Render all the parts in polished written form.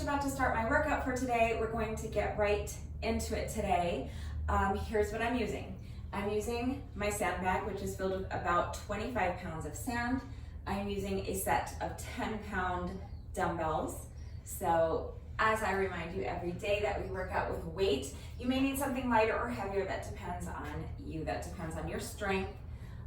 about to start my workout for today. We're going to get right into it today. Here's what I'm using. I'm using my sandbag, which is filled with about 25 pounds of sand. I'm using a set of 10-pound dumbbells. So as I remind you every day that we work out with weight, you may need something lighter or heavier. That depends on you. That depends on your strength,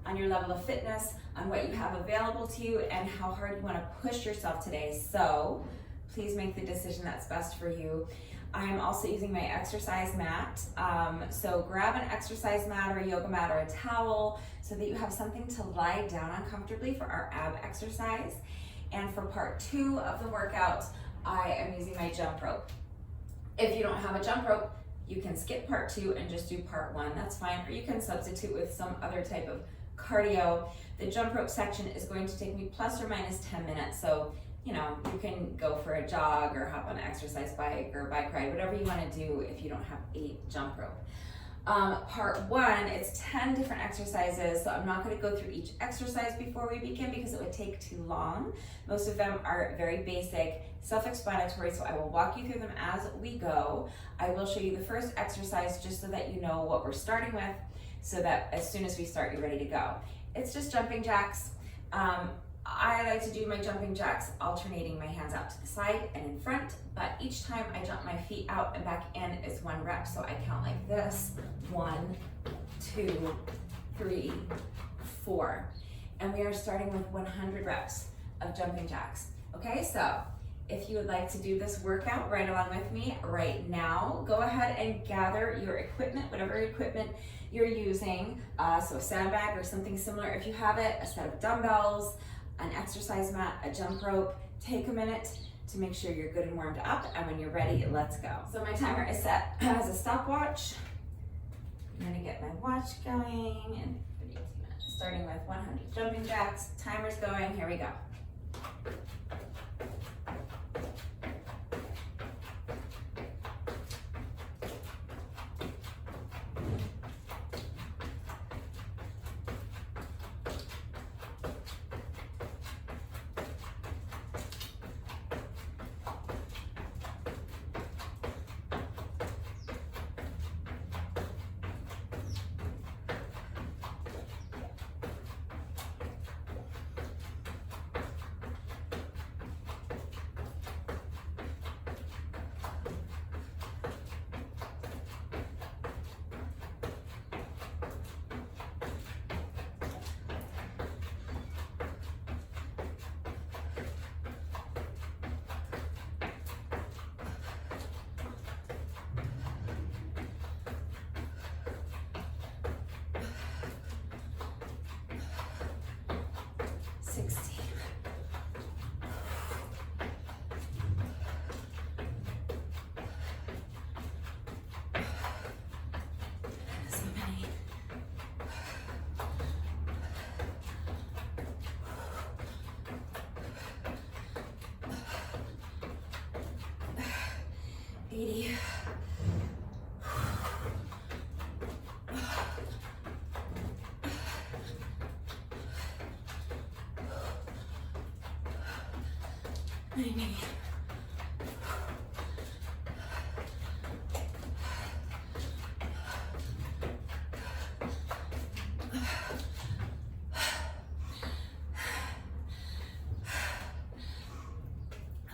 on your level of fitness, on what you have available to you, and how hard you want to push yourself today. So please make the decision that's best for you. I'm also using my exercise mat. So grab an exercise mat or a yoga mat or a towel so that you have something to lie down on comfortably for our ab exercise. And for part 2 of the workout, I am using my jump rope. If you don't have a jump rope, you can skip part 2 and just do part 1. That's fine, or you can substitute with some other type of cardio. The jump rope section is going to take me plus or minus 10 minutes. So, you know, you can go for a jog or hop on an exercise bike or bike ride, whatever you want to do if you don't have a jump rope. Part 1, it's 10 different exercises, so I'm not going to go through each exercise before we begin because it would take too long. Most of them are very basic, self-explanatory, so I will walk you through them as we go. I will show you the first exercise just so that you know what we're starting with, so that as soon as we start, you're ready to go. It's just jumping jacks. I like to do my jumping jacks alternating my hands out to the side and in front, but each time I jump my feet out and back in is 1 rep. So I count like this: 1, 2, 3, 4. And we are starting with 100 reps of jumping jacks. Okay, so if you would like to do this workout right along with me right now, go ahead and gather your equipment, whatever equipment you're using. So a sandbag or something similar if you have it, a set of dumbbells, an exercise mat, a jump rope. Take a minute to make sure you're good and warmed up, and when you're ready, let's go. So my timer is set as a stopwatch. I'm gonna get my watch going in 32 minutes, starting with 100 jumping jacks. Timer's going, here we go.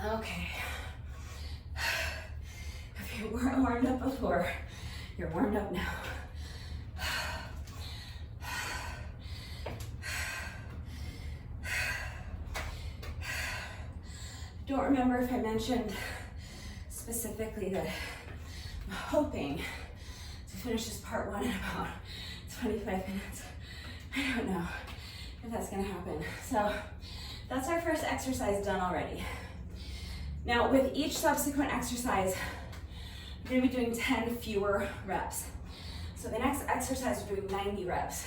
Okay. If you weren't warmed up before, you're warmed up now. Don't remember if I mentioned specifically that I'm hoping to finish this part 1 in about 25 minutes. I don't know if that's gonna happen. So that's our first exercise done already. Now with each subsequent exercise, I'm gonna be doing 10 fewer reps. So the next exercise, we're doing 90 reps.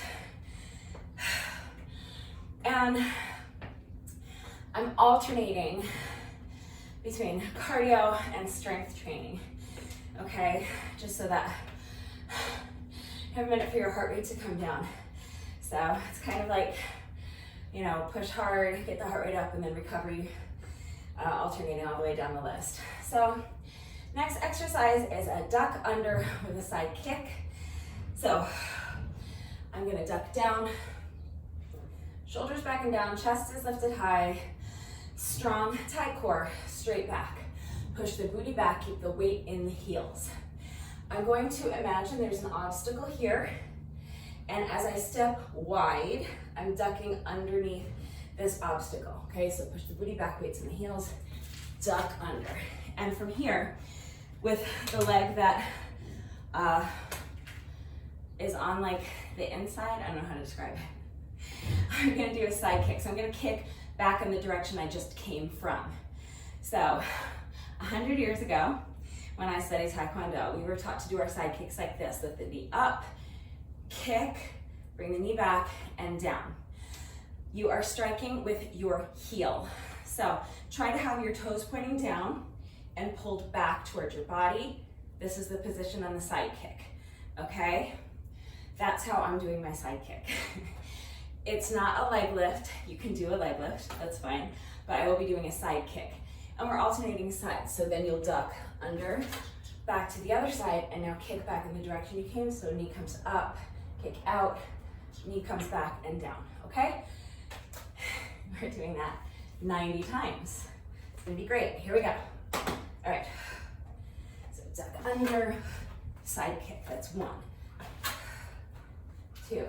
And I'm alternating between cardio and strength training, okay? Just so that you have a minute for your heart rate to come down. So it's kind of like, you know, push hard, get the heart rate up, and then recovery alternating all the way down the list. So next exercise is a duck under with a side kick. So I'm gonna duck down, shoulders back and down, chest is lifted high, strong, tight core, straight back. Push the booty back, keep the weight in the heels. I'm going to imagine there's an obstacle here, and as I step wide, I'm ducking underneath this obstacle, okay? So push the booty back, weights in the heels, duck under. And from here, with the leg that is on like the inside, I don't know how to describe it. I'm gonna do a side kick. So I'm gonna kick back in the direction I just came from. So 100 years ago, when I studied Taekwondo, we were taught to do our side kicks like this. Lift the knee up, kick, bring the knee back and down. You are striking with your heel. So try to have your toes pointing down and pulled back towards your body. This is the position on the side kick, okay? That's how I'm doing my side kick. It's not a leg lift. You can do a leg lift, that's fine, but I will be doing a side kick. And we're alternating sides, so then you'll duck under, back to the other side, and now kick back in the direction you came, so knee comes up, kick out, knee comes back and down, okay? We're doing that 90 times. It's gonna be great, here we go. All right, so duck under, side kick, that's 1, 2,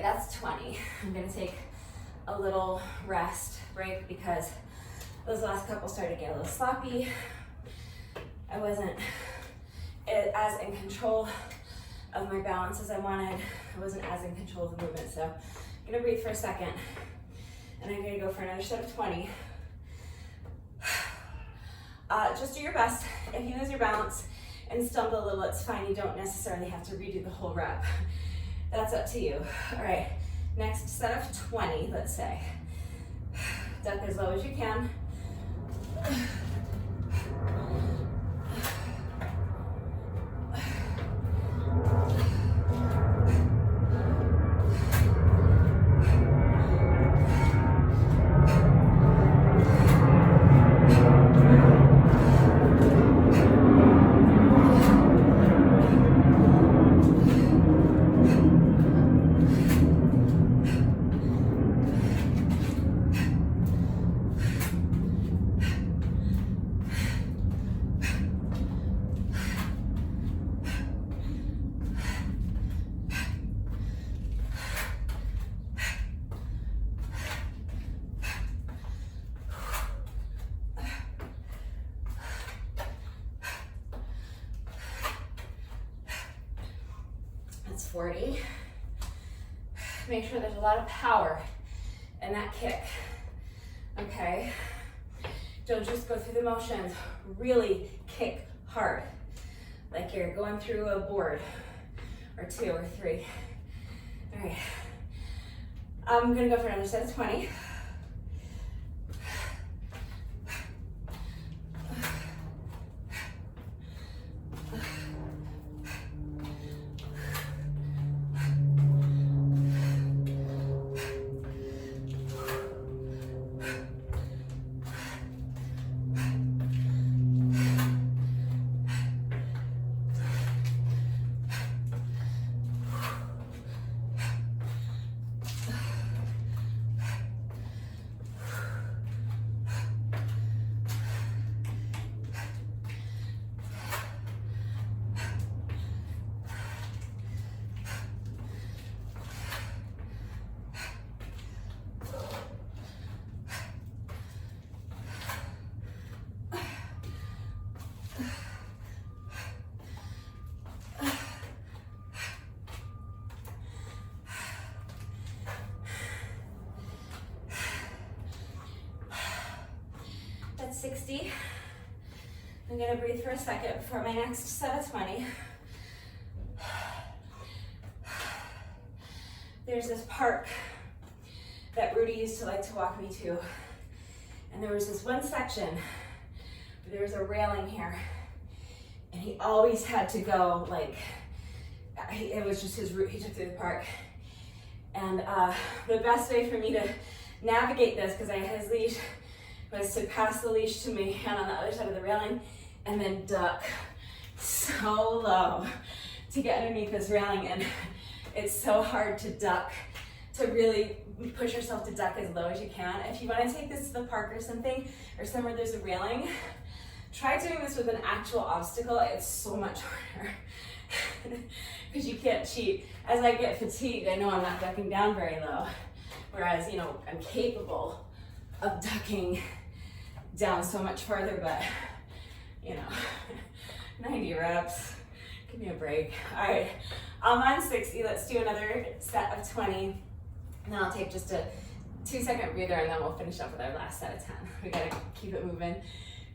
that's 20. I'm gonna take a little rest break because those last couple started to get a little sloppy. I wasn't as in control of my balance as I wanted. I wasn't as in control of the movement, so I'm gonna breathe for a second and I'm gonna go for another set of 20. Just do your best. If you lose your balance and stumble a little, it's fine. You don't necessarily have to redo the whole rep. That's up to you. All right, next set of 20, let's say. Duck as low as you can. That's 40. Make sure there's a lot of power in that kick, okay? Don't just go through the motions, really kick hard, like you're going through a board, or 2 or 3. All right, I'm gonna go for another set of 20. 60. I'm gonna breathe for a second before my next set of 20. There's this park that Rudy used to like to walk me to. And there was this one section where there was a railing here. And he always had to go, like, it was just his route he took through the park. And the best way for me to navigate this, because I had his leash, was to pass the leash to my hand on the other side of the railing and then duck so low to get underneath this railing. And it's so hard to duck, to really push yourself to duck as low as you can. If you want to take this to the park or something, or somewhere there's a railing, try doing this with an actual obstacle. It's so much harder because you can't cheat. As I get fatigued, I know I'm not ducking down very low. Whereas, you know, I'm capable of ducking down so much farther, but, you know, 90 reps, give me a break. All right, I'm on 60. Let's do another set of 20. And then I'll take just a 2-second breather, and then we'll finish up with our last set of 10. We gotta keep it moving.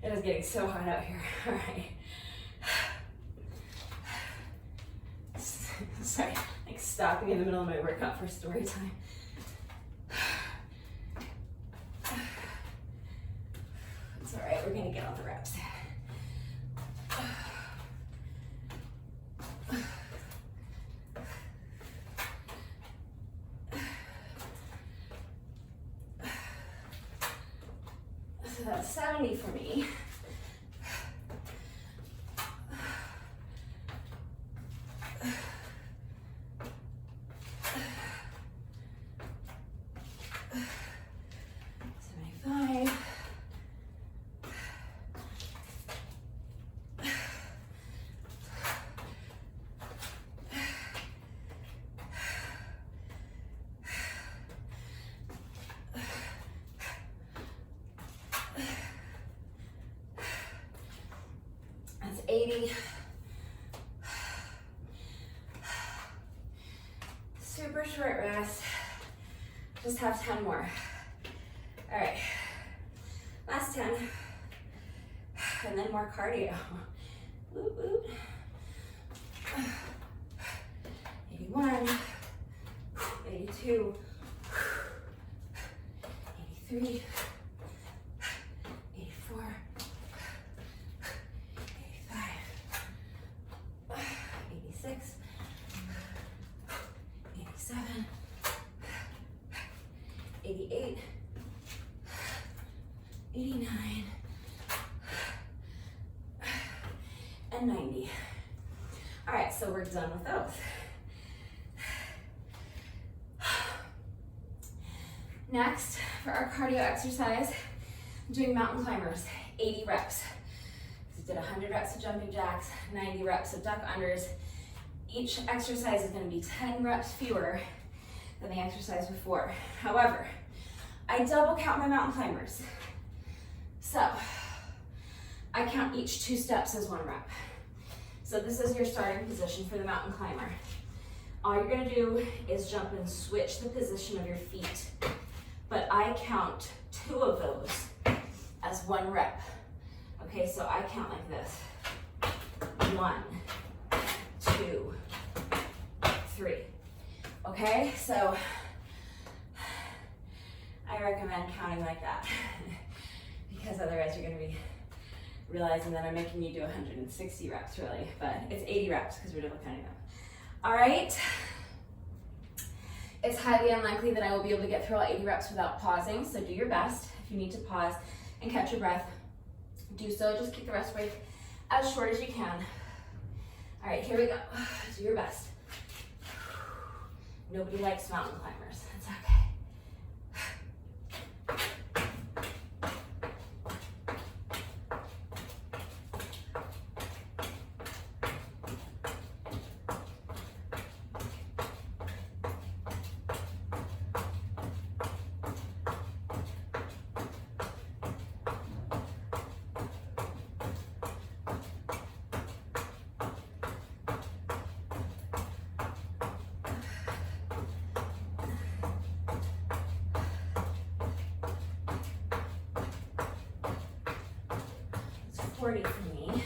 It is getting so hot out here. All right. Sorry, like stopping in the middle of my workout for story time. It's all right, we're gonna get all the reps. So that's 70 for me. That's 80. Super short rest. Just have 10 more. All right, last 10. And then more cardio. Woot woot. 81, 82, 83, 84, 85, 86, 87, 88, 89, and 90. All right, so we're done with those. Next, for our cardio exercise, I'm doing mountain climbers, 80 reps. We did 100 reps of jumping jacks, 90 reps of duck unders. Each exercise is going to be 10 reps fewer than the exercise before. However, I double count my mountain climbers. So, I count each 2 steps as 1 rep. So this is your starting position for the mountain climber. All you're gonna do is jump and switch the position of your feet. But I count 2 of those as 1 rep. Okay, so I count like this. 1, 2, 3. Okay, so I recommend counting like that because otherwise you're gonna be realizing that I'm making you do 160 reps really, but it's 80 reps because we're double counting them. All right, it's highly unlikely that I will be able to get through all 80 reps without pausing, so do your best. If you need to pause and catch your breath, do so. Just keep the rest break as short as you can. All right, here we go. Do your best. Nobody likes mountain climbers. It's okay. 40 for me.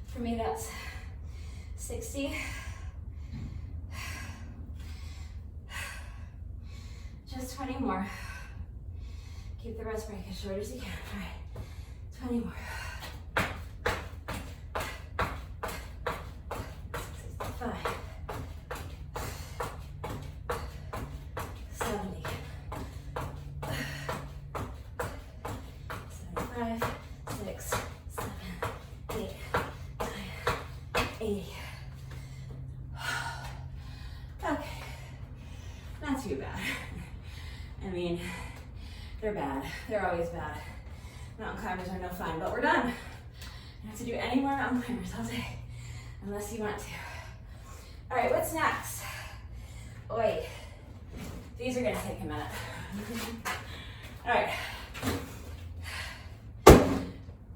For me, that's 60. Just 20 more. Keep the rest break as short as you can. All right, 20 more. 65. 70. 75. 6, 7, 8, 9, 80. Okay, not too bad. I mean, they're bad. They're always bad. Mountain climbers are no fun, but we're done. You don't have to do any more mountain climbers all day, unless you want to. All right, what's next? Oi, these are gonna take a minute. All right.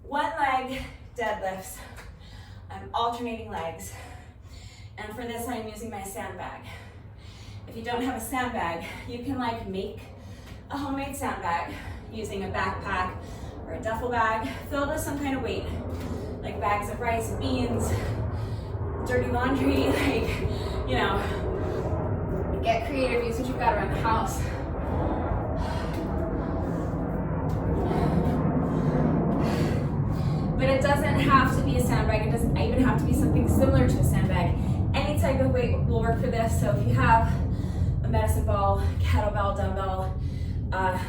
One leg deadlifts. I'm alternating legs. And for this, I'm using my sandbag. If you don't have a sandbag, you can make a homemade sandbag using a backpack or a duffel bag filled with some kind of weight, like bags of rice, beans, dirty laundry, get creative, use what you've got around the house. But it doesn't have to be a sandbag. It doesn't even have to be something similar to a sandbag. Any type of weight will work for this. So if you have a medicine ball, kettlebell, dumbbell,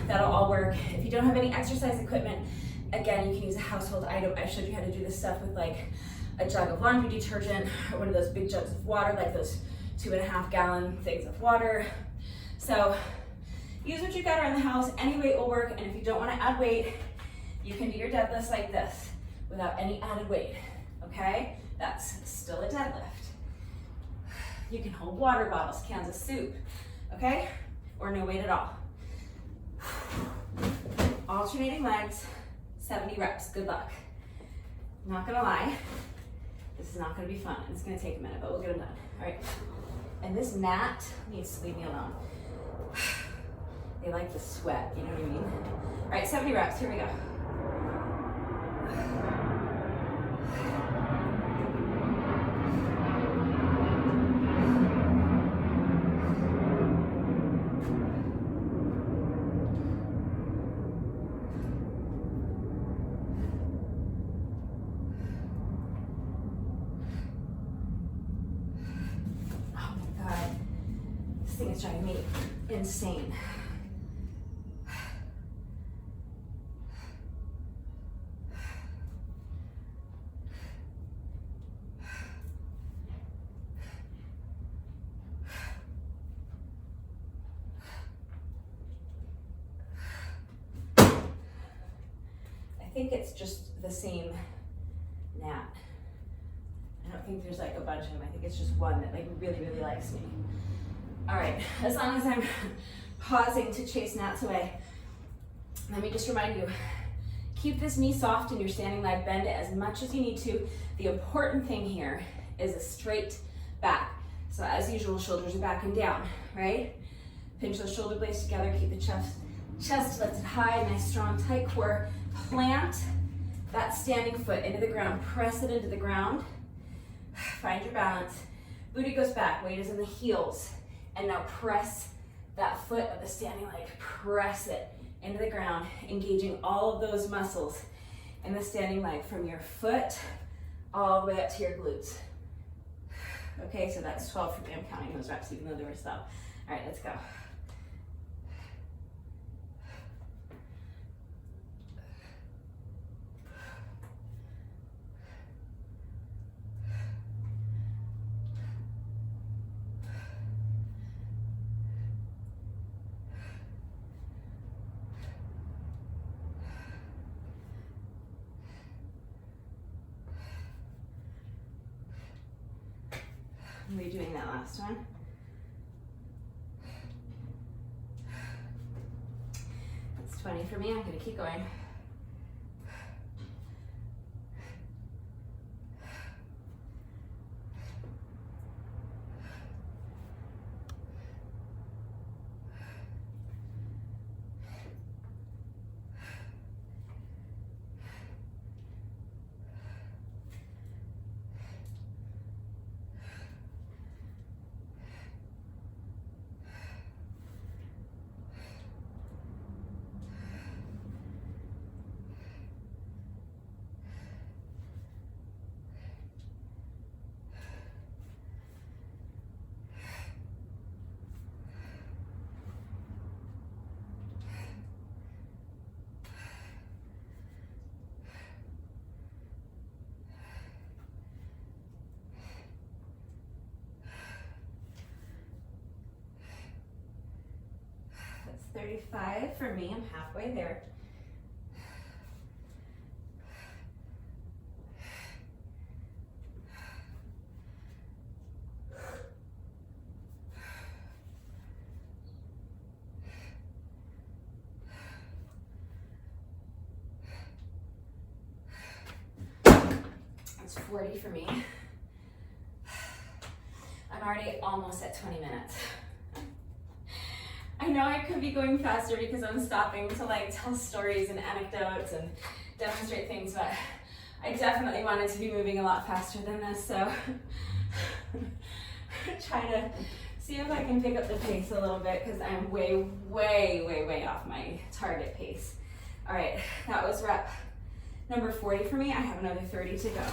that'll all work. If you don't have any exercise equipment, again, you can use a household item. I showed you how to do this stuff with like a jug of laundry detergent or one of those big jugs of water, like those 2.5 gallon things of water. So use what you've got around the house. Any weight will work. And if you don't want to add weight, you can do your deadlifts like this without any added weight, okay? That's still a deadlift. You can hold water bottles, cans of soup, okay? Or no weight at all. Alternating legs, 70 reps, good luck. Not gonna lie, this is not gonna be fun. It's gonna take a minute, but we'll get them done. All right, and this gnat needs to leave me alone. They like the sweat, you know what I mean? All right, 70 reps, here we go. Thing is driving me insane. I think it's just the same gnat. I don't think there's like a bunch of them. I think it's just one that really, really likes me. All right, as long as I'm pausing to chase gnats away, let me just remind you, keep this knee soft in your standing leg, bend it as much as you need to. The important thing here is a straight back. So as usual, shoulders are back and down, right? Pinch those shoulder blades together, keep the chest lifted high, nice strong tight core. Plant that standing foot into the ground, press it into the ground. Find your balance. Booty goes back, weight is in the heels. And now press that foot of the standing leg, press it into the ground, engaging all of those muscles in the standing leg from your foot all the way up to your glutes. Okay, so that's 12 for me. I'm counting those reps even though they were slow. All right, let's go. Redoing that last one. 20 for me. I'm gonna keep going. That's 35 for me. I'm halfway there. That's 40 for me. I'm already almost at 20 minutes. I know I could be going faster because I'm stopping to like tell stories and anecdotes and demonstrate things, but I definitely wanted to be moving a lot faster than this, so try to see if I can pick up the pace a little bit because I'm way off my target pace. All right, that was rep number 40 for me. I have another 30 to go.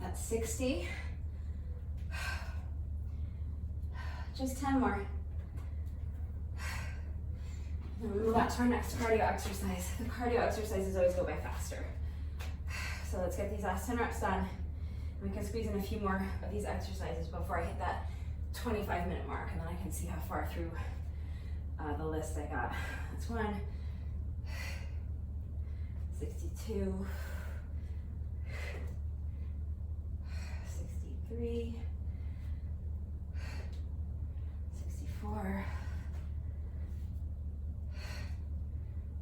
That's 60. Just 10 more. Then we move on to our next cardio exercise. The cardio exercises always go by faster. So let's get these last 10 reps done. We can squeeze in a few more of these exercises before I hit that 25-minute mark, and then I can see how far through the list I got. That's 1, 62, 63, 64,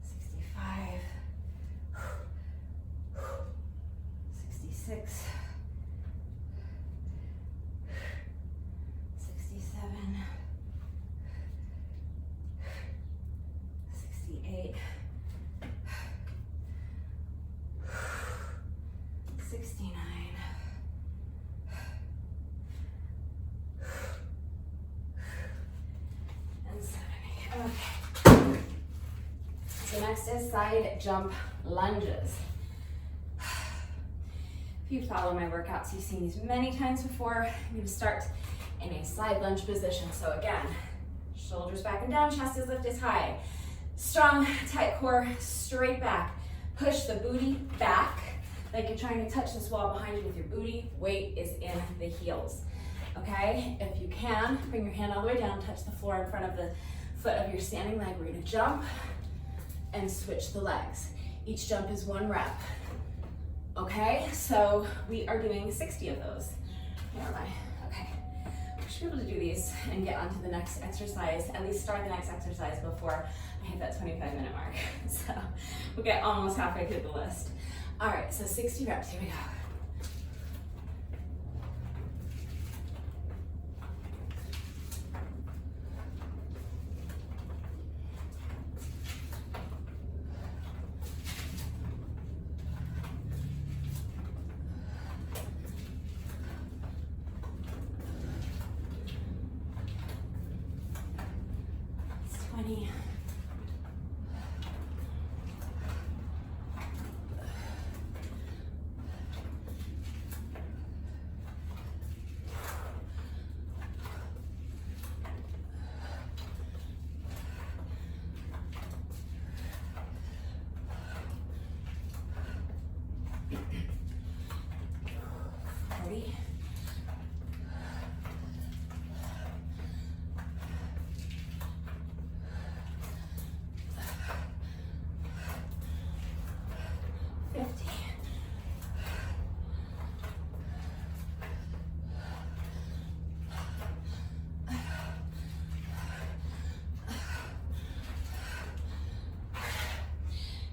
65, 66, 67, 68, 69, and 70. Okay. So next is side jump lunges. If you follow my workouts, you've seen these many times before. I'm going to start in a side lunge position. So again, shoulders back and down, chest is lifted high. Strong, tight core, straight back. Push the booty back like you're trying to touch this wall behind you with your booty. Weight is in the heels, okay? If you can, bring your hand all the way down, touch the floor in front of the foot of your standing leg. We're gonna jump and switch the legs. Each jump is 1 rep. Okay, so we are doing 60 of those. Where am I? Okay. should be able to do these and get onto the next exercise, at least start the next exercise before I hit that 25-minute mark. So we'll get almost halfway through the list. All right, so 60 reps, here we go. It's 20.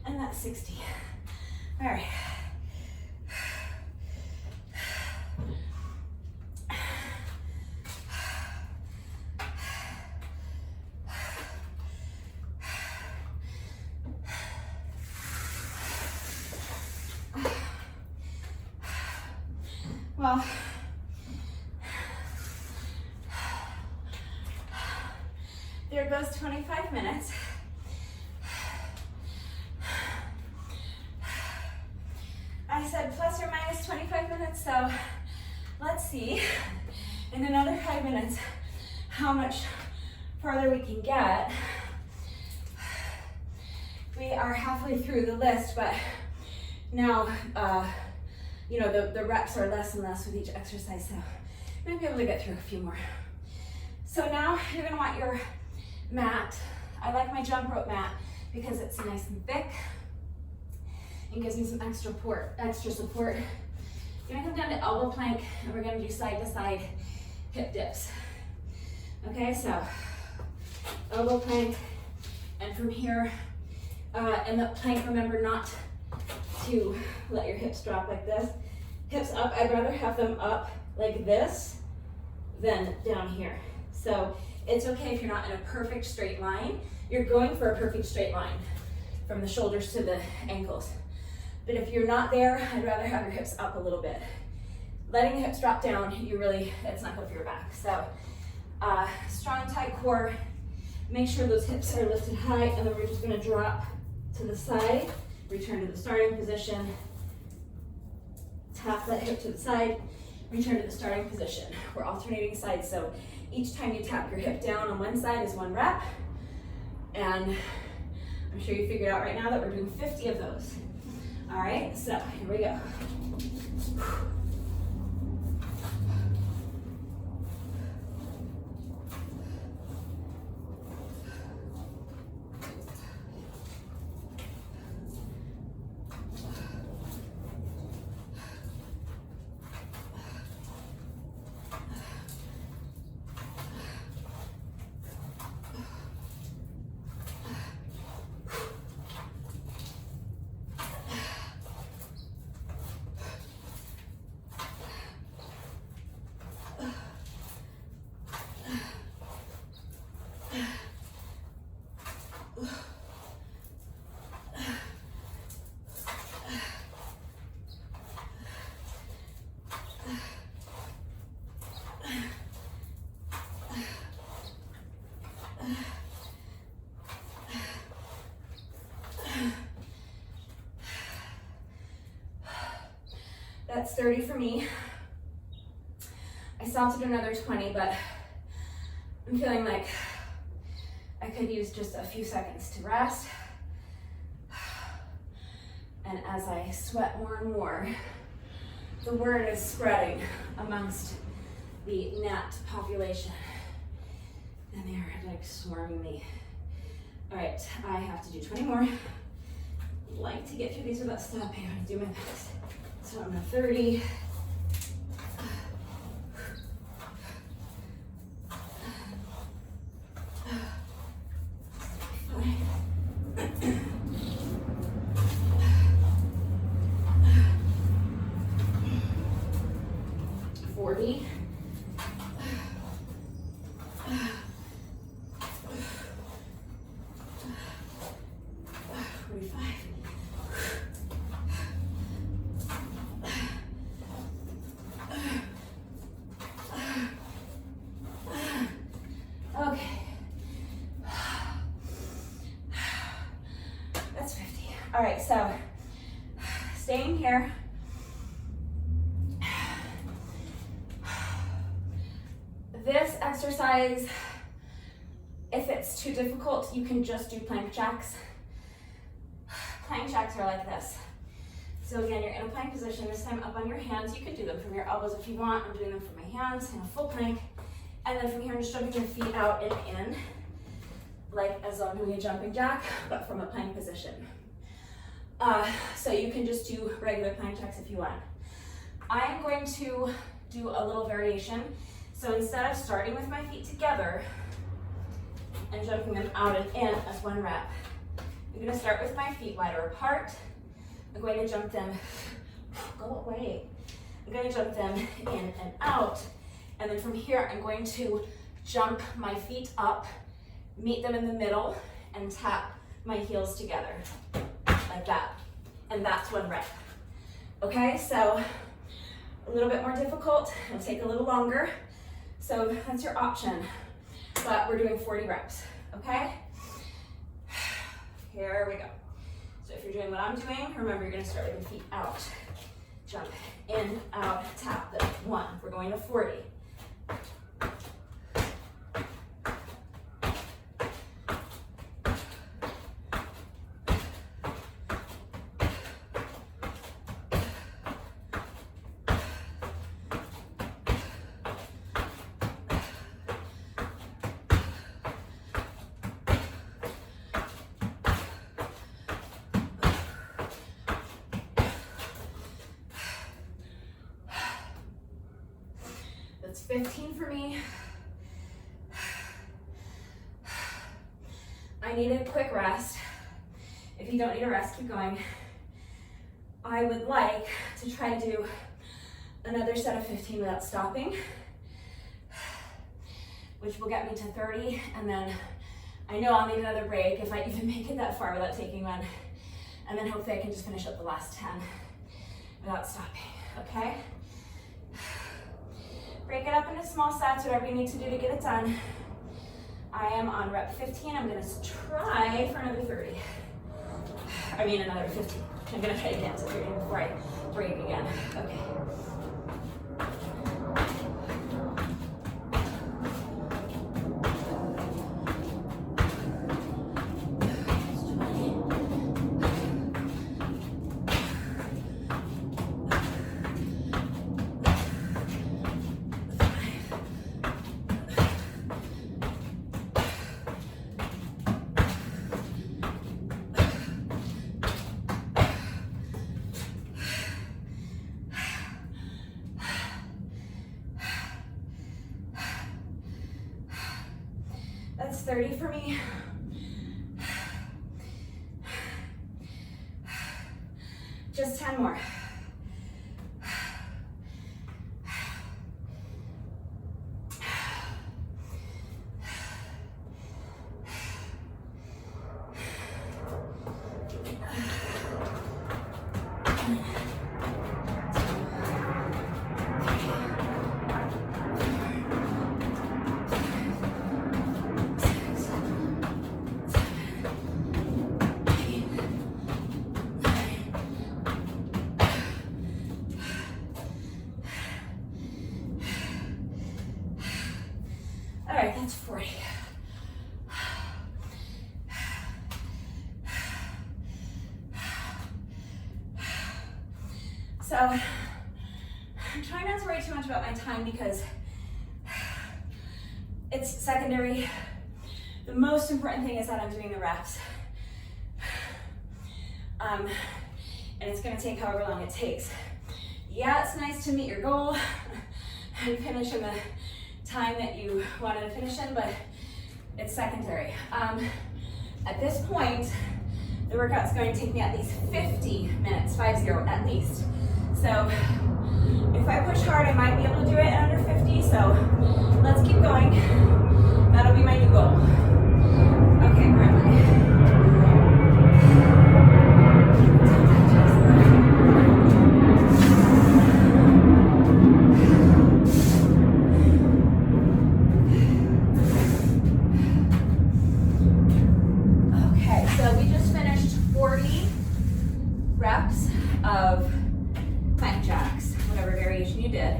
And that's 60. All right. Well, there goes 25 minutes. I said plus or minus 25 minutes, so let's see in another 5 minutes how much farther we can get. We are halfway through the list, but now, you know, the reps are less and less with each exercise, so we might be able to get through a few more. So now you're gonna want your mat. I like my jump rope mat because it's nice and thick and gives me some extra support. You're gonna come down to elbow plank and we're gonna do side to side hip dips. Okay, so elbow plank, and from here, and the plank, remember not to let your hips drop like this. Hips up, I'd rather have them up like this than down here. So it's okay if you're not in a perfect straight line. You're going for a perfect straight line from the shoulders to the ankles. But if you're not there, I'd rather have your hips up a little bit. Letting the hips drop down, it's not good for your back. So strong, tight core. Make sure those hips are lifted high, and then we're just gonna drop to the side, return to the starting position, tap that hip to the side, return to the starting position. We're alternating sides, so each time you tap your hip down on one side is 1 rep, and I'm sure you figured out right now that we're doing 50 of those. All right, so here we go. That's 30 for me. I still have to do another 20, but I'm feeling like I could use just a few seconds to rest. And as I sweat more and more, the word is spreading amongst the gnat population. And they're like swarming me. All right, I have to do 20 more. I'd like to get through these without stopping. I'm gonna do my best. So I'm at 30. 40. 45. Okay. That's 50. All right, so staying here. This exercise, if it's too difficult, you can just do plank jacks. Plank jacks are like this. So again, you're in a plank position, this time up on your hands. You could do them from your elbows if you want. I'm doing them from my hands in a full plank. And then from here, I'm just jumping your feet out and in, like as though I'm doing a jumping jack, but from a plank position. So you can just do regular plank jacks if you want. I am going to do a little variation. So instead of starting with my feet together and jumping them out and in as one rep, I'm going to start with my feet wider apart. I'm going to jump them, go away. I'm going to jump them in and out. And then from here, I'm going to jump my feet up, meet them in the middle, and tap my heels together, like that. And that's one rep. Okay, so a little bit more difficult, it'll take a little longer. So that's your option, but we're doing 40 reps, okay? Here we go. So if you're doing what I'm doing, remember you're gonna start with your feet out. Jump in, out, tap them. 1, we're going to 40. That's 15 for me. I need a quick rest. If you don't need a rest, keep going. I would like to try to do another set of 15 without stopping, which will get me to 30, and then I know I'll need another break if I even make it that far without taking one, and then hopefully I can just finish up the last 10 without stopping, okay? Break it up into small sets, whatever you need to do to get it done. I am on rep 15. I'm gonna try for another 30. I mean another 15. I'm gonna try again, so you're in before I break again. Okay. That's 30 for me. Just 10 more. All right, that's 40. So I'm trying not to worry too much about my time because it's secondary. The most important thing is that I'm doing the reps. And it's gonna take however long it takes. Yeah, it's nice to meet your goal and finish in the time that you wanted to finish in, but it's secondary. At this point, The workout's going to take me at least 50 minutes, 50 at least. So if I push hard, I might be able to do it in under 50, so let's keep going. That'll be my new goal. Okay, where am I? Okay, so we just finished 40 reps of plank jacks, whatever variation you did.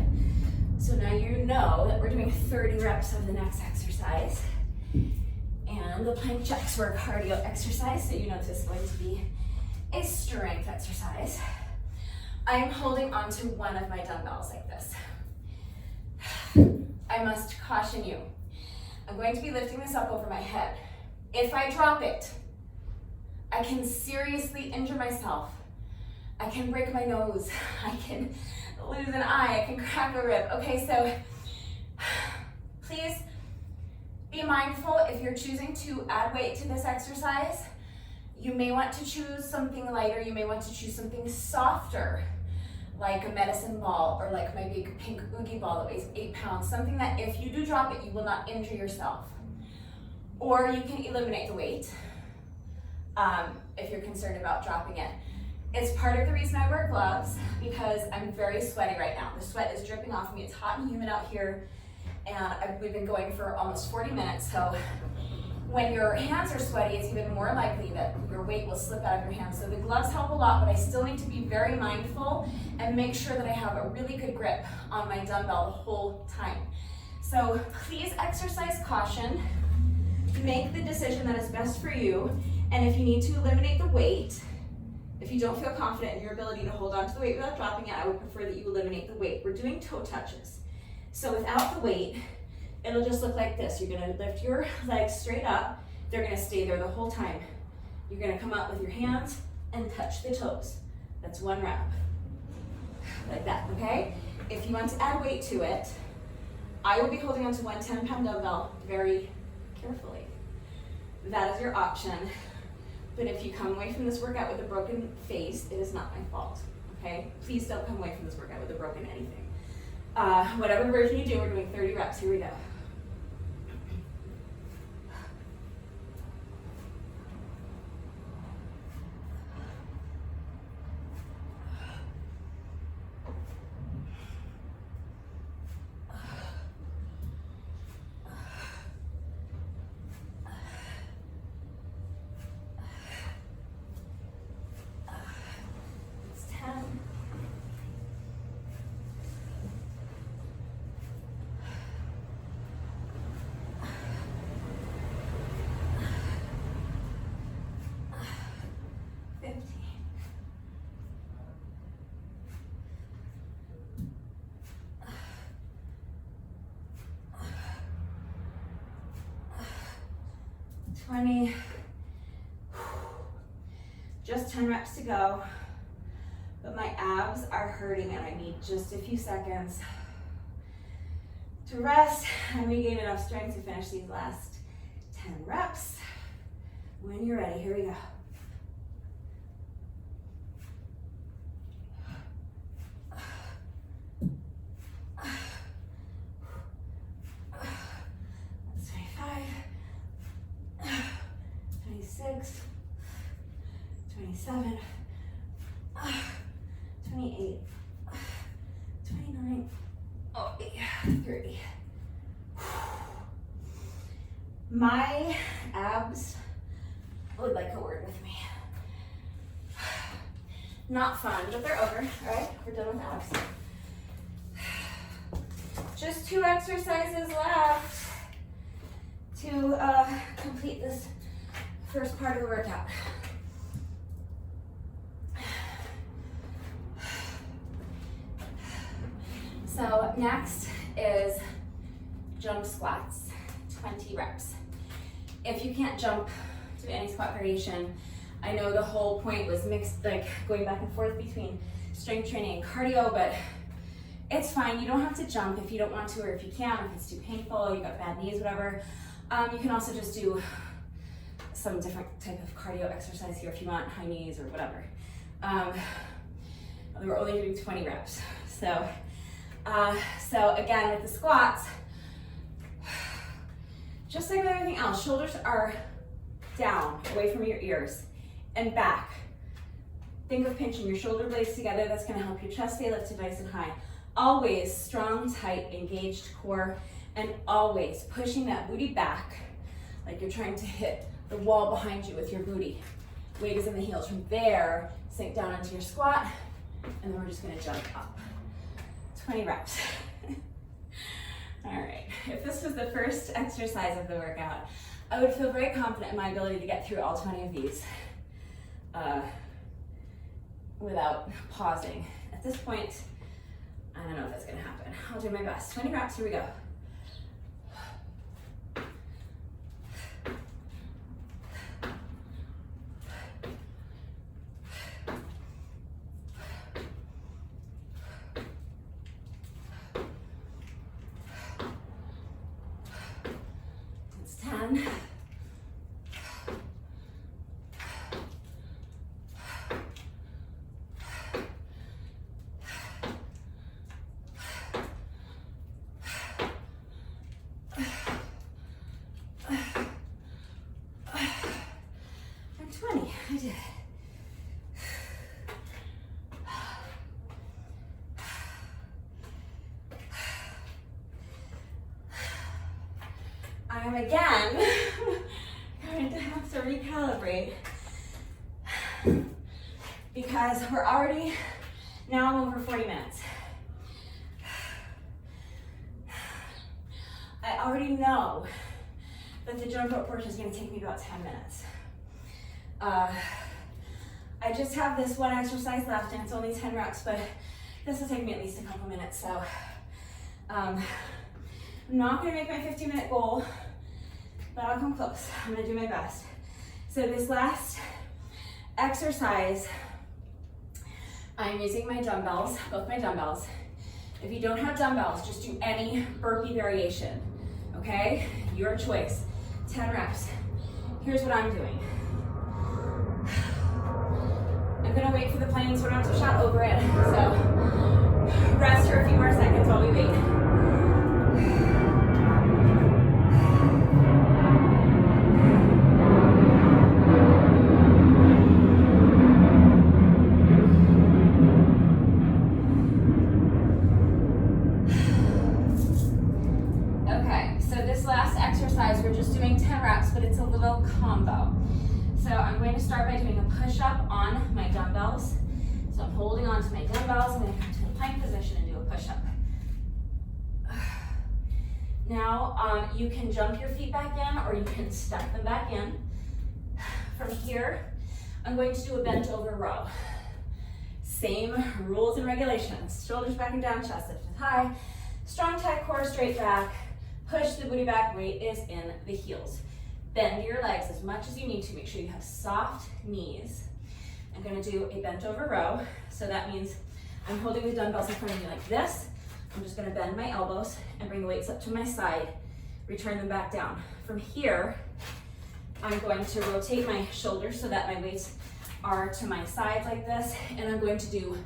So now you know that we're doing 30 reps of the next exercise. And the plank jacks were a cardio exercise, so you know this is going to be a strength exercise. I am holding onto one of my dumbbells like this. I must caution you. I'm going to be lifting this up over my head. If I drop it, I can seriously injure myself. I can break my nose. I can lose an eye. I can crack a rib. Okay, so please be mindful if you're choosing to add weight to this exercise. You may want to choose something lighter. You may want to choose something softer, like a medicine ball or like my big pink Oogie ball that weighs 8 pounds. Something that if you do drop it, you will not injure yourself. Or you can eliminate the weight if you're concerned about dropping it. It's part of the reason I wear gloves, because I'm very sweaty right now. The sweat is dripping off me. It's hot and humid out here, and we've been going for almost 40 minutes. So when your hands are sweaty, it's even more likely that your weight will slip out of your hands. So the gloves help a lot, but I still need to be very mindful and make sure that I have a really good grip on my dumbbell the whole time. So please exercise caution. Make the decision that is best for you, and if you need to eliminate the weight, if you don't feel confident in your ability to hold on to the weight without dropping it, I would prefer that you eliminate the weight. We're doing toe touches. So without the weight, it'll just look like this. You're gonna lift your legs straight up. They're gonna stay there the whole time. You're gonna come up with your hands and touch the toes. That's one rep. Like that, okay? If you want to add weight to it, I will be holding onto one 10-pound dumbbell very carefully. That is your option. But if you come away from this workout with a broken face, it is not my fault, okay? Please don't come away from this workout with a broken anything. Whatever version you do, we're doing 30 reps. Here we go. Just 10 reps to go, but my abs are hurting and I need just a few seconds to rest and regain enough strength to finish these last 10 reps. When you're ready, here we go. That's 25, 26, 27, 28, 29, 30. My abs would like a word with me. Not fun, but they're over. All right, we're done with abs. Just 2 exercises left to complete this first part of the workout. So next is jump squats, 20 reps. If you can't jump to any squat variation, I know the whole point was mixed, like going back and forth between strength training and cardio, but it's fine. You don't have to jump if you don't want to, or if you can't, if it's too painful, you got bad knees, whatever. You can also just do some different type of cardio exercise here if you want, high knees or whatever. We're only doing 20 reps. So again, with the squats, just like with everything else, shoulders are down, away from your ears, and back. Think of pinching your shoulder blades together. That's gonna help your chest stay lifted nice and high. Always strong, tight, engaged core, and always pushing that booty back like you're trying to hit the wall behind you with your booty. Weight is in the heels. From there, sink down into your squat, and then we're just gonna jump up. 20 reps. All right, if this was the first exercise of the workout, I would feel very confident in my ability to get through all 20 of these without pausing. At this point, I don't know if that's gonna happen. I'll do my best. 20 reps, here we go. That's 10. I did. I am again going to have to recalibrate because we're already now over 40 minutes. I already know that the jump rope portion is going to take me about 10 minutes. I just have this one exercise left and it's only 10 reps, but this will take me at least a couple minutes. So I'm not gonna make my 15-minute goal, but I'll come close. I'm gonna do my best. So this last exercise, I'm using my dumbbells, both my dumbbells. If you don't have dumbbells, just do any burpee variation, okay? Your choice, 10 reps. Here's what I'm doing. I'm gonna wait for the plane so I don't have to shout over it. So rest for a few more seconds while we wait. Okay, so this last exercise, we're just doing 10 reps, but it's a little combo. So I'm going to start by doing a push-up on my dumbbells. So I'm holding on to my dumbbells. I'm going to come to a plank position and do a push-up. Now you can jump your feet back in or you can step them back in. From here, I'm going to do a bent over row. Same rules and regulations. Shoulders back and down, chest lifted high. Strong, tight core, straight back. Push the booty back, weight is in the heels. Bend your legs as much as you need to. Make sure you have soft knees. I'm gonna do a bent over row. So that means I'm holding the dumbbells in front of me like this. I'm just gonna bend my elbows and bring the weights up to my side, return them back down. From here, I'm going to rotate my shoulders so that my weights are to my sides like this, and I'm going to do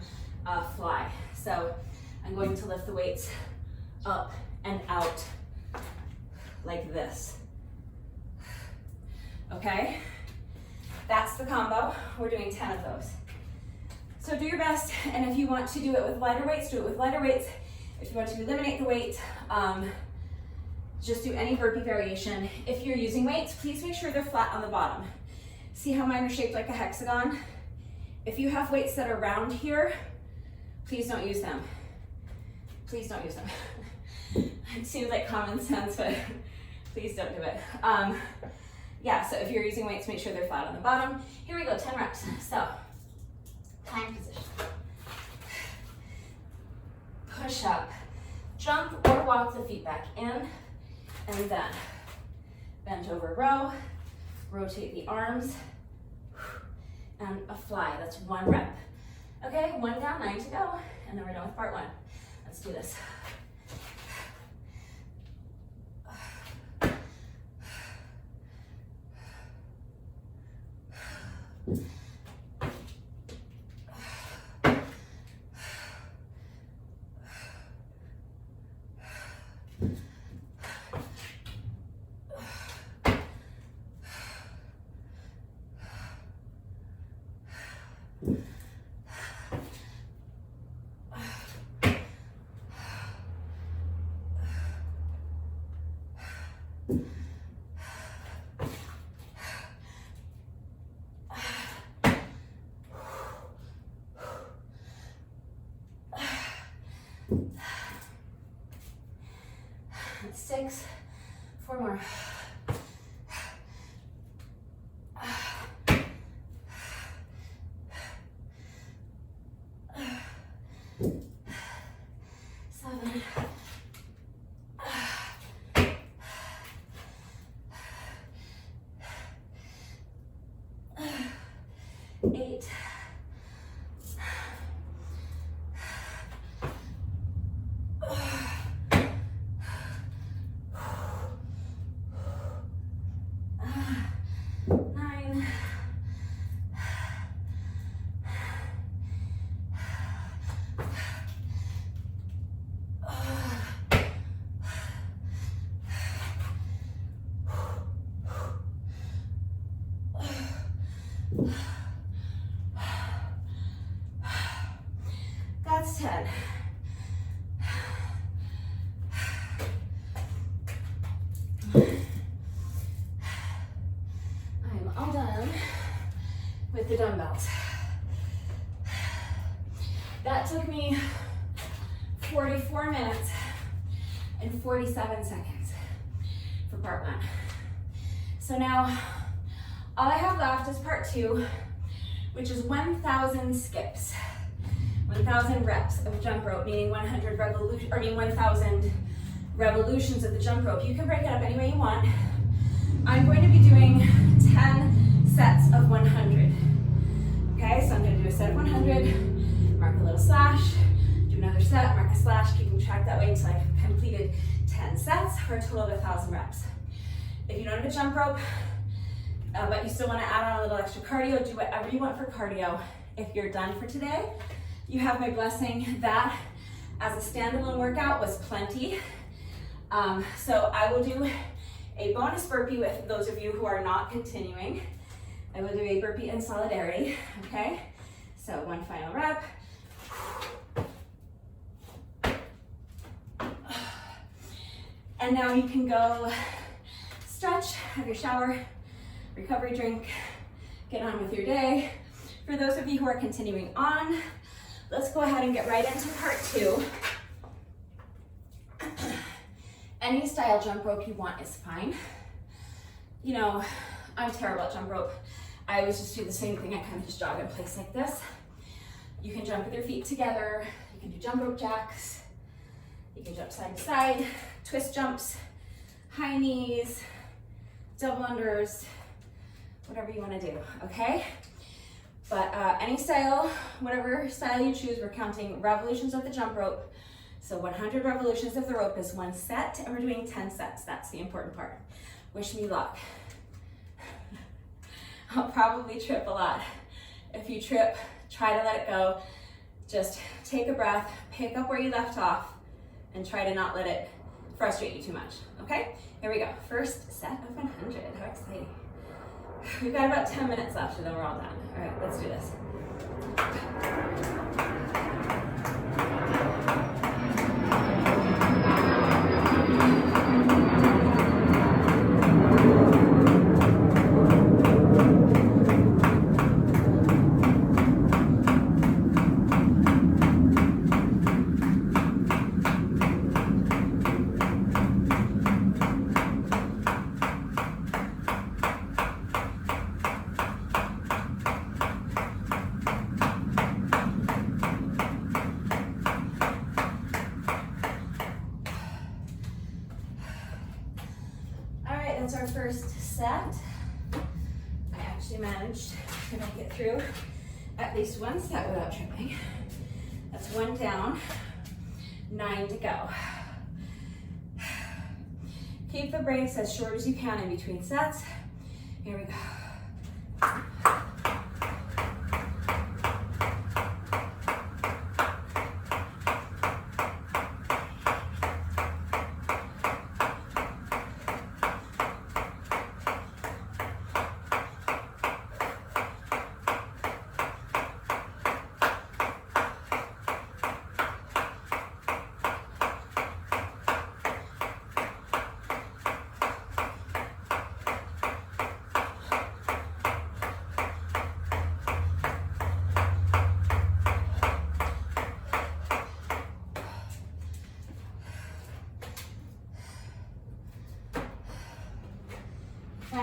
a fly. So I'm going to lift the weights up and out like this. Okay, that's the combo. We're doing 10 of those. So do your best, and if you want to do it with lighter weights, do it with lighter weights. If you want to eliminate the weight, just do any burpee variation. If you're using weights, please make sure they're flat on the bottom. See how mine are shaped like a hexagon? If you have weights that are round here, please don't use them. Please don't use them. It seems like common sense, but please don't do it. Yeah, so if you're using weights, make sure they're flat on the bottom. Here we go, 10 reps. So, plank position. Push up, jump or walk the feet back in, and then bent over row, rotate the arms, and a fly. That's 1 rep. Okay, 1 down, 9 to go, and then we're done with part 1. Let's do this. That's 6, 4 more. 7. 8. 9. 10. I'm all done with the dumbbells. That took me 44 minutes and 47 seconds for part 1. So now all I have left is part 2, which is 1,000 skips. 1,000 reps of jump rope, meaning 1,000 revolutions of the jump rope. You can break it up any way you want. I'm going to be doing 10 sets of 100. Okay, so I'm going to do a set of 100, mark a little slash, do another set, mark a slash, keeping track that way until I've completed 10 sets for a total of 1,000 reps. If you don't have a jump rope, but you still want to add on a little extra cardio, do whatever you want for cardio. If you're done for today, you have my blessing. That as a standalone workout was plenty. So I will do a bonus burpee with those of you who are not continuing. I will do a burpee in solidarity, okay? So one final rep. And now you can go stretch, have your shower, recovery drink, get on with your day. For those of you who are continuing on, let's go ahead and get right into part 2. Any style jump rope you want is fine. You know, I'm terrible at jump rope. I always just do the same thing. I kind of just jog in place like this. You can jump with your feet together. You can do jump rope jacks. You can jump side to side, twist jumps, high knees, double unders, whatever you want to do, okay? But any style, whatever style you choose, we're counting revolutions of the jump rope. So 100 revolutions of the rope is 1 set, and we're doing 10 sets. That's the important part. Wish me luck. I'll probably trip a lot. If you trip, try to let it go. Just take a breath, pick up where you left off, and try to not let it frustrate you too much, okay? Here we go. First set of 100. How exciting. We've got about 10 minutes left and then we're all done. All right, let's do this. That's our first set. I actually managed to make it through at least 1 set without tripping. That's 1 down, 9 to go. Keep the breaks as short as you can in between sets. Here we go.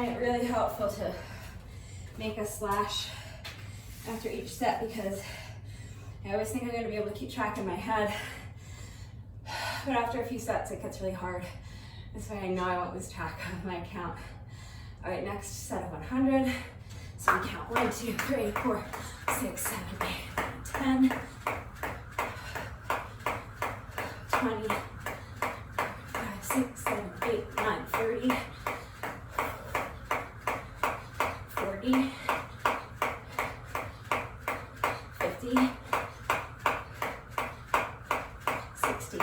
find it really helpful to make a slash after each set because I always think I'm going to be able to keep track in my head, but after a few sets it gets really hard. This way I know I won't lose track of my count. All right, next set of 100. So we count 1, 2, 3, 4, 6, 7, 8, 9, 10, 20, 5, 6, 7, 8, 9, 30, 40, 50, 60,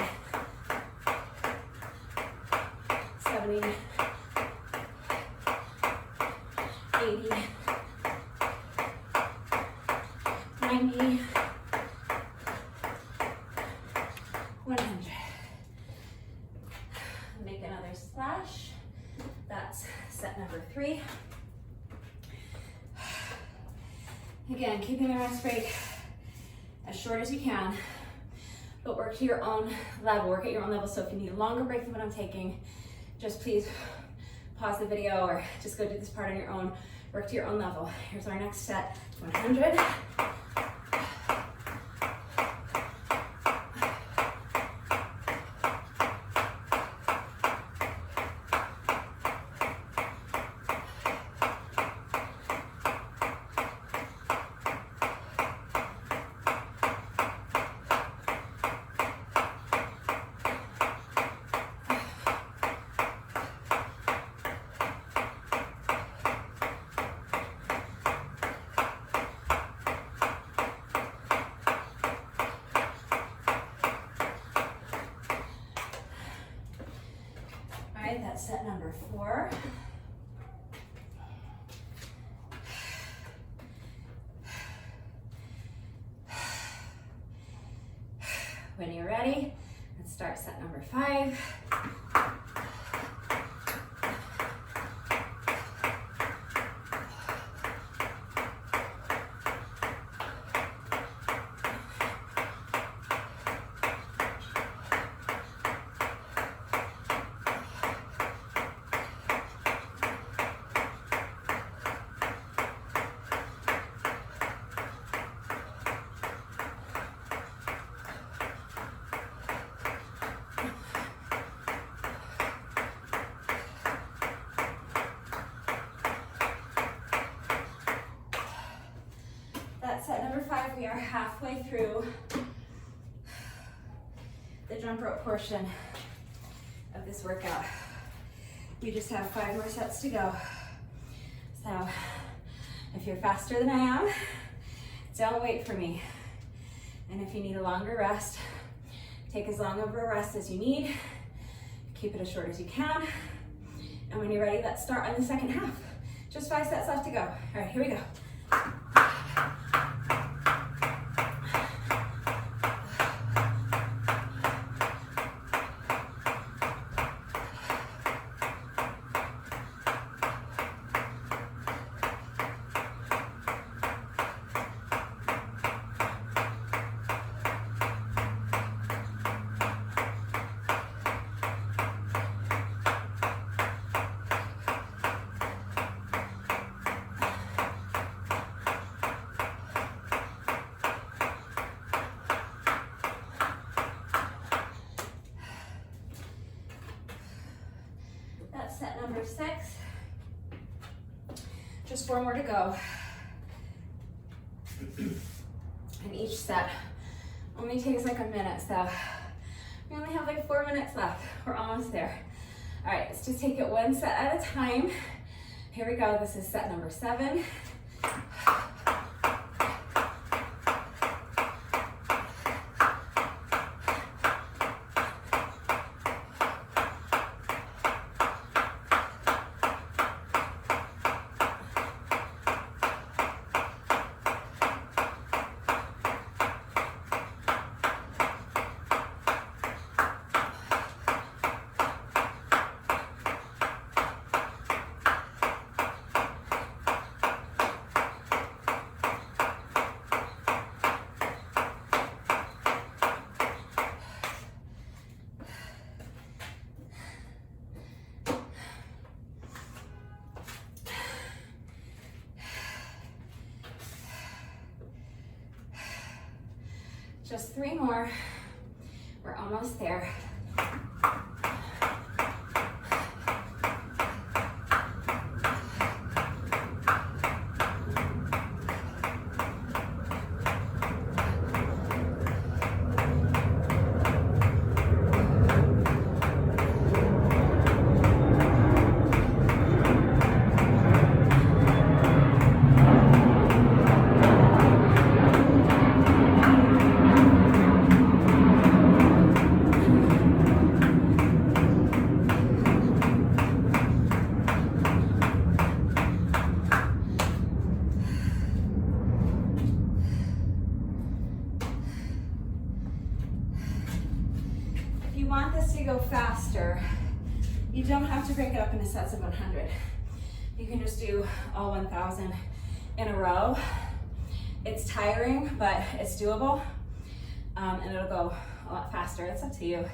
70, 80, 90, 100. Make another slash. That's set number 3. Again, keeping the rest break as short as you can, but work to your own level, work at your own level. So if you need a longer break than what I'm taking, just please pause the video or just go do this part on your own. Work to your own level. Here's our next set, 100. That's set number 4. When you're ready, let's start set number 5. Set number 5, we are halfway through the jump rope portion of this workout. We just have 5 more sets to go. So if you're faster than I am, don't wait for me. And if you need a longer rest, take as long of a rest as you need. Keep it as short as you can. And when you're ready, let's start on the second half. Just 5 sets left to go. All right, here we go. Set number 6. Just 4 more to go. And each set only takes like a minute, so we only have like 4 minutes left. We're almost there. All right, let's just take it one set at a time. Here we go. This is set number 7. Just 3 more. We're almost there. If you want this to go faster, you don't have to break it up into sets of 100. You can just do all 1,000 in a row. It's tiring, but it's doable, and it'll go a lot faster. It's up to you.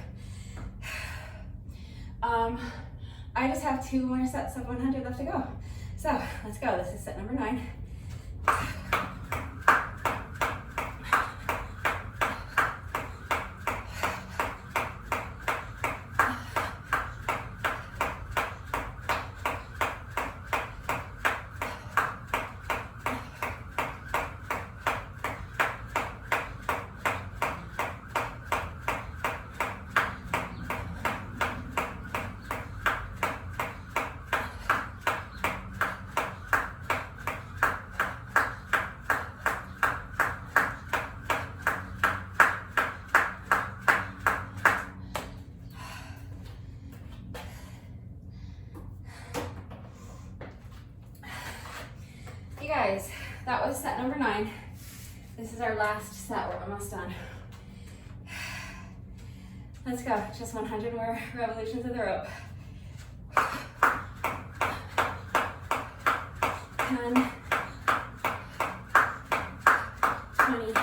I just have 2 more sets of 100 left to go. So let's go. This is set number 9. You guys, that was set number 9. This is our last set. We're almost done. Let's go. Just 100 more revolutions of the rope. 10, 20,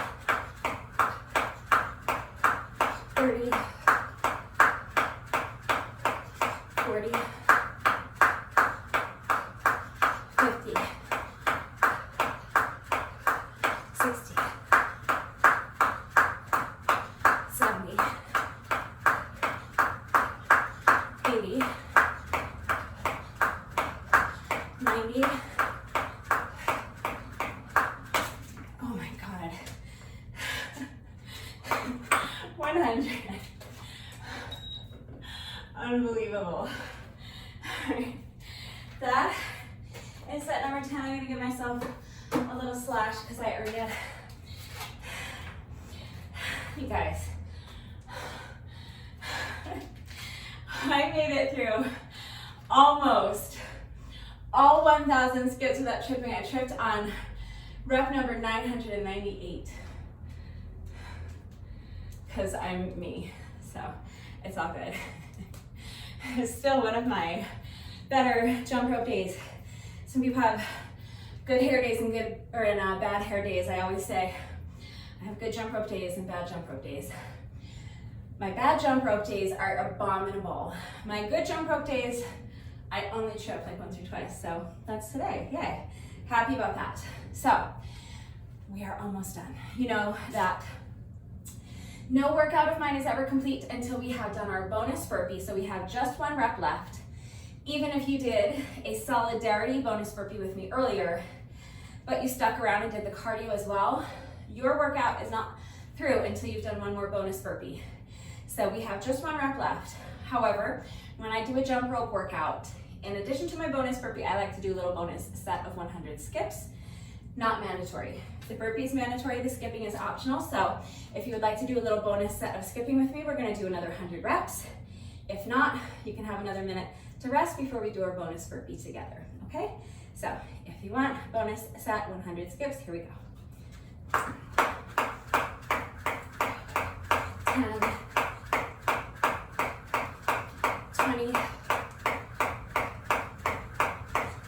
30, 40, 50, 60, 70, 80, 90. Oh my God. 100. Unbelievable. That is set number 10. I'm gonna give myself a little slash because I earned it. You guys, I made it through almost all 1,000 skips without tripping. I tripped on rep number 998 because I'm me, so it's all good. It's still one of my better jump rope days. Some people have good hair days and bad hair days. I always say I have good jump rope days and bad jump rope days. My bad jump rope days are abominable. My good jump rope days, I only trip like once or twice, so that's today, yay. Happy about that. So, we are almost done. You know that no workout of mine is ever complete until we have done our bonus burpee, so we have just 1 rep left. Even if you did a solidarity bonus burpee with me earlier, but you stuck around and did the cardio as well, your workout is not through until you've done 1 more bonus burpee. So we have just 1 rep left. However, when I do a jump rope workout, in addition to my bonus burpee, I like to do a little bonus set of 100 skips. Not mandatory. The burpee is mandatory, the skipping is optional. So if you would like to do a little bonus set of skipping with me, we're gonna do another 100 reps. If not, you can have another minute to rest before we do our bonus burpee together, okay? So if you want bonus set 100 skips, here we go. 10, 20,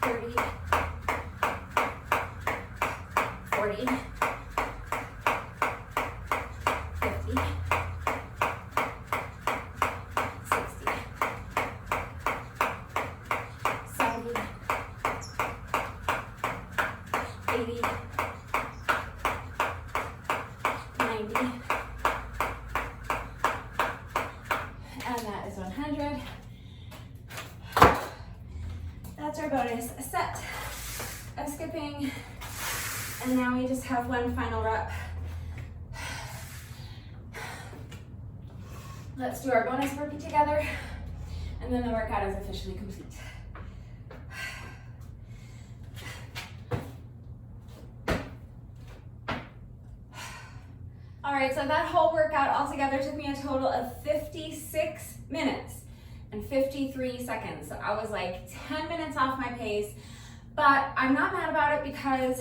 30, 40, 50, 60, 70, 80, 90, set of skipping. And now we just have one final rep. Let's do our bonus burpee together, and then the workout is officially complete. All right, so that whole workout altogether took me a total of 56 minutes and 53 seconds. So I was like 10 minutes off my pace, but I'm not mad about it because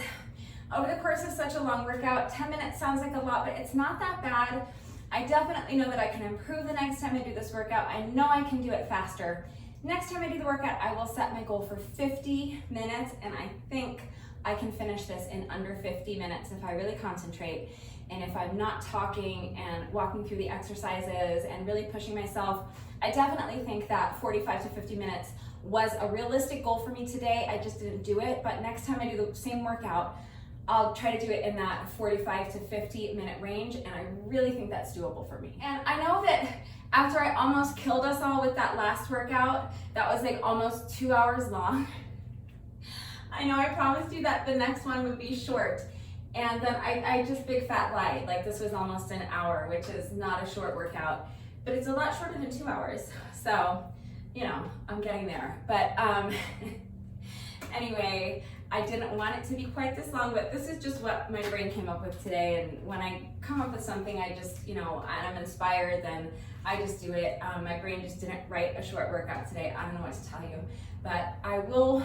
over the course of such a long workout, 10 minutes sounds like a lot, but it's not that bad. I definitely know that I can improve the next time I do this workout. I know I can do it faster. Next time I do the workout, I will set my goal for 50 minutes, and I think I can finish this in under 50 minutes if I really concentrate, and if I'm not talking and walking through the exercises and really pushing myself. I definitely think that 45 to 50 minutes was a realistic goal for me today. I just didn't do it, but next time I do the same workout, I'll try to do it in that 45 to 50 minute range, and I really think that's doable for me. And I know that after I almost killed us all with that last workout, that was like almost 2 hours long. I know I promised you that the next one would be short, and then I just big fat lied. Like, this was almost an hour, which is not a short workout, but it's a lot shorter than 2 hours. So, you know, I'm getting there. But anyway, I didn't want it to be quite this long, but this is just what my brain came up with today. And when I come up with something, I just, you know, I'm inspired, then I just do it. My brain just didn't write a short workout today. I don't know what to tell you, but I will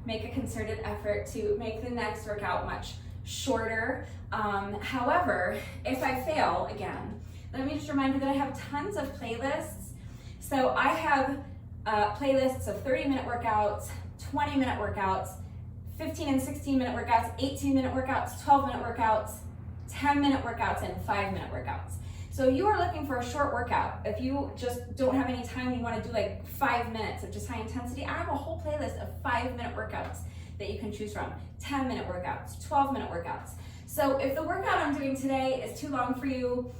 make a concerted effort to make the next workout much shorter. However, if I fail again, let me just remind you that I have tons of playlists. So I have playlists of 30-minute workouts, 20-minute workouts, 15 and 16-minute workouts, 18-minute workouts, 12-minute workouts, 10-minute workouts, and 5-minute workouts. So if you are looking for a short workout, if you just don't have any time, you want to do like 5 minutes of just high intensity, I have a whole playlist of 5-minute workouts that you can choose from, 10-minute workouts, 12-minute workouts. So if the workout I'm doing today is too long for you,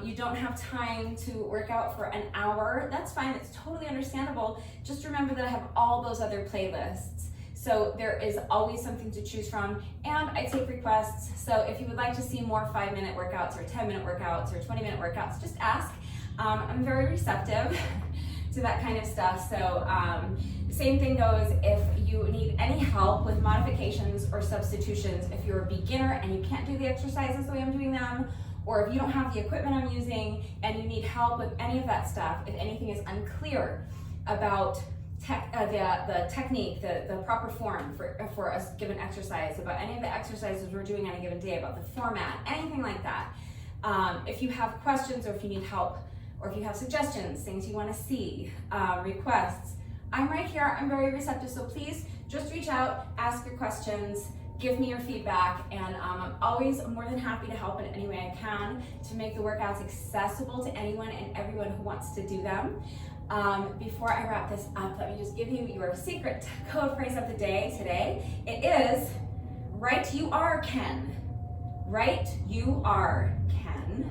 you don't have time to work out for an hour, that's fine, it's totally understandable. Just remember that I have all those other playlists. So there is always something to choose from, and I take requests. So if you would like to see more 5-minute workouts or 10-minute workouts or 20-minute workouts, just ask. I'm very receptive to that kind of stuff. So same thing goes if you need any help with modifications or substitutions. If you're a beginner and you can't do the exercises the way I'm doing them, or if you don't have the equipment I'm using and you need help with any of that stuff, if anything is unclear about the technique, the proper form for a given exercise, about any of the exercises we're doing on a given day, about the format, anything like that. If you have questions, or if you need help, or if you have suggestions, things you want to see, requests, I'm right here. I'm very receptive, so please just reach out, ask your questions, give me your feedback, and I'm always more than happy to help in any way I can to make the workouts accessible to anyone and everyone who wants to do them. Before I wrap this up, let me just give you your secret code phrase of the day today. It is, right you are, Ken. Right you are, Ken.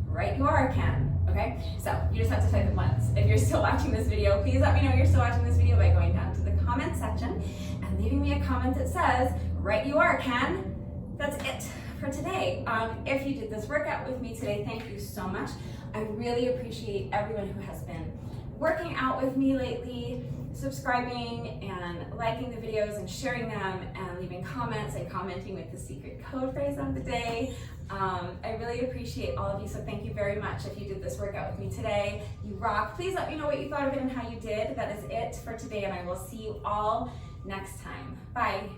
Right you are, Ken. Okay, so you just have to type it once. If you're still watching this video, please let me know you're still watching this video by going down to the comment section and leaving me a comment that says, right you are, Ken. That's it for today. If you did this workout with me today, thank you so much. I really appreciate everyone who has been working out with me lately, subscribing and liking the videos and sharing them and leaving comments and commenting with the secret code phrase of the day. I really appreciate all of you, so thank you very much if you did this workout with me today. You rock. Please let me know what you thought of it and how you did. That is it for today, and I will see you all next time. Bye.